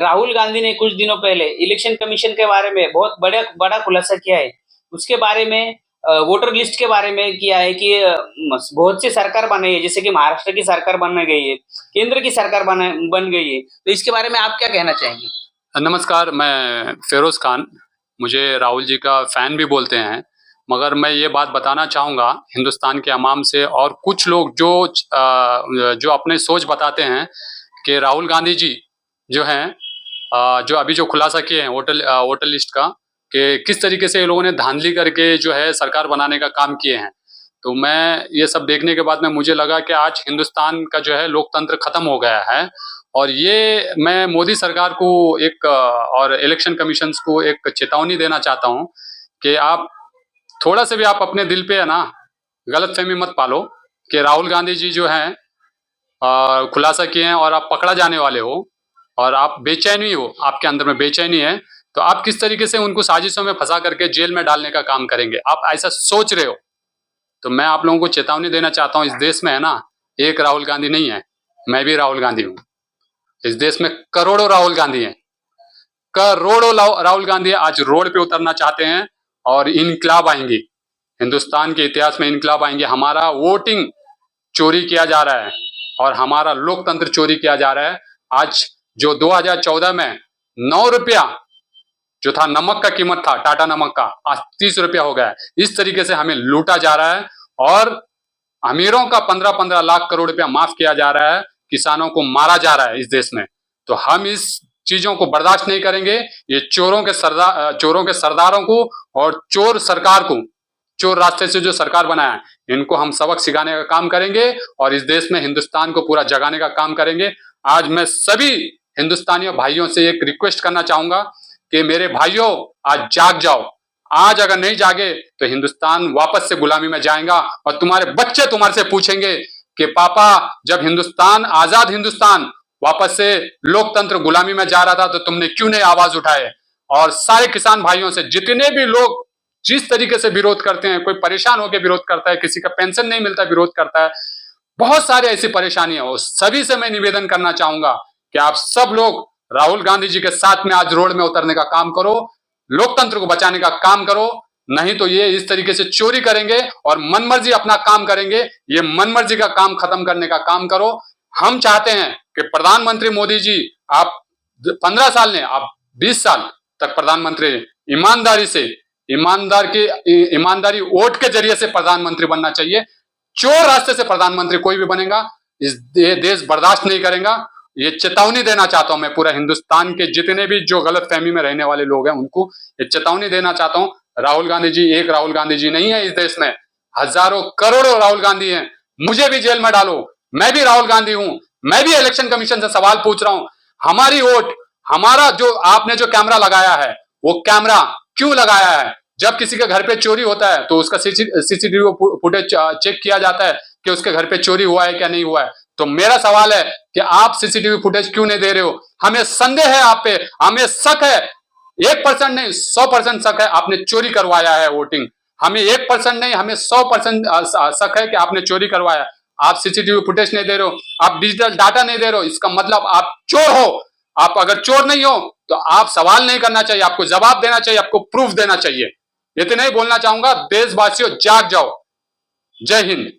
राहुल गांधी ने कुछ दिनों पहले इलेक्शन कमीशन के बारे में बहुत बड़ा बड़ा खुलासा किया है। उसके बारे में वोटर लिस्ट के बारे में किया है कि बहुत सी सरकार बनाई है, जैसे कि महाराष्ट्र की सरकार बन गई है, केंद्र की सरकार बन गई है। तो इसके बारे में आप क्या कहना चाहेंगे? नमस्कार, मैं फेरोज खान। मुझे राहुल जी का फैन भी बोलते हैं, मगर मैं ये बात बताना चाहूँगा हिंदुस्तान के अवाम से और कुछ लोग जो अपने सोच बताते हैं कि राहुल गांधी जी जो हैं, जो अभी जो खुलासा किए हैं वोटर लिस्ट का, कि किस तरीके से ये लोगों ने धांधली करके जो है सरकार बनाने का काम किए हैं। तो मैं ये सब देखने के बाद में मुझे लगा कि आज हिंदुस्तान का जो है लोकतंत्र खत्म हो गया है। और ये मैं मोदी सरकार को और इलेक्शन कमीशन को एक चेतावनी देना चाहता हूँ कि आप थोड़ा से भी आप अपने दिल पे है ना गलतफहमी मत पालो कि राहुल गांधी जी जो हैं खुलासा किए हैं और आप पकड़ा जाने वाले हो और आप बेचैनी हो, आपके अंदर में बेचैनी है, तो आप किस तरीके से उनको साजिशों में फंसा करके जेल में डालने का काम करेंगे, आप ऐसा सोच रहे हो। तो मैं आप लोगों को चेतावनी देना चाहता हूँ, इस देश में है ना एक राहुल गांधी नहीं है, मैं भी राहुल गांधी हूँ। इस देश में करोड़ों राहुल गांधी हैं, करोड़ों राहुल गांधी आज रोड पे उतरना चाहते हैं और इनकलाब आएंगी, हिंदुस्तान के इतिहास में इनकलाब आएंगे। हमारा वोटिंग चोरी किया जा रहा है और हमारा लोकतंत्र चोरी किया जा रहा है। आज जो 2014 में 9 रुपया जो था नमक का कीमत था, टाटा नमक का, आज 30 रुपया हो गया है। इस तरीके से हमें लूटा जा रहा है और अमीरों का 15-15 लाख करोड़ रुपया माफ किया जा रहा है, किसानों को मारा जा रहा है इस देश में। तो हम इस चीजों को बर्दाश्त नहीं करेंगे। ये चोरों के सरदारों को और चोर सरकार को, चोर रास्ते से जो सरकार बनाया है, इनको हम सबक सिखाने का काम करेंगे और इस देश में हिंदुस्तान को पूरा जगाने का काम करेंगे। आज मैं सभी हिंदुस्तानियों भाइयों से एक रिक्वेस्ट करना चाहूंगा कि मेरे भाइयों, आज जाग जाओ। आज अगर नहीं जागे तो हिंदुस्तान वापस से गुलामी में जाएगा और तुम्हारे बच्चे तुम्हारे से पूछेंगे कि पापा, जब हिंदुस्तान, आजाद हिंदुस्तान वापस से लोकतंत्र गुलामी में जा रहा था, तो तुमने क्यों नहीं आवाज उठाए। और सारे किसान भाइयों से, जितने भी लोग जिस तरीके से विरोध करते हैं, कोई परेशान होकर विरोध करता है, किसी का पेंशन नहीं मिलता विरोध करता है, बहुत सारे ऐसी परेशानियां हो, सभी से मैं निवेदन करना चाहूंगा कि आप सब लोग राहुल गांधी जी के साथ में आज रोड में उतरने का काम करो, लोकतंत्र को बचाने का काम करो। नहीं तो ये इस तरीके से चोरी करेंगे और मनमर्जी अपना काम करेंगे। ये मनमर्जी का काम खत्म करने का काम करो। हम चाहते हैं कि प्रधानमंत्री मोदी जी, आप 15 साल ने, आप 20 साल तक प्रधानमंत्री, ईमानदारी से, ईमानदारी वोट के जरिए से प्रधानमंत्री बनना चाहिए। चोर रास्ते से प्रधानमंत्री कोई भी बनेगा, ये देश बर्दाश्त नहीं करेगा। ये चेतावनी देना चाहता हूं मैं पूरा हिंदुस्तान के जितने भी जो गलत फहमी में रहने वाले लोग हैं उनको ये चेतावनी देना चाहता हूं। राहुल गांधी जी एक राहुल गांधी जी नहीं है, इस देश में हजारों करोड़ों राहुल गांधी हैं। मुझे भी जेल में डालो, मैं भी राहुल गांधी हूं, मैं भी इलेक्शन कमीशन से सवाल पूछ रहा हूं। हमारी वोट, हमारा जो आपने जो कैमरा लगाया है, वो कैमरा क्यों लगाया है? जब किसी के घर पे चोरी होता है तो उसका सीसीटीवी फुटेज चेक किया जाता है कि उसके घर पे चोरी हुआ है क्या नहीं हुआ है। तो मेरा सवाल है कि आप सीसीटीवी फुटेज क्यों नहीं दे रहे हो? हमें संदेह है आप पे, हमें शक है, 1% नहीं 100% शक है आपने चोरी करवाया है वोटिंग। हमें 1% नहीं, हमें 100% शक है कि आपने चोरी करवाया। आप सीसीटीवी फुटेज नहीं दे रहे हो, आप डिजिटल डाटा नहीं दे रहे हो, इसका मतलब आप चोर हो। आप अगर चोर नहीं हो तो आप सवाल नहीं करना चाहिए, आपको जवाब देना चाहिए, आपको प्रूफ देना चाहिए। इतना ही बोलना चाहूंगा। देशवासियों जाग जाओ। जय हिंद।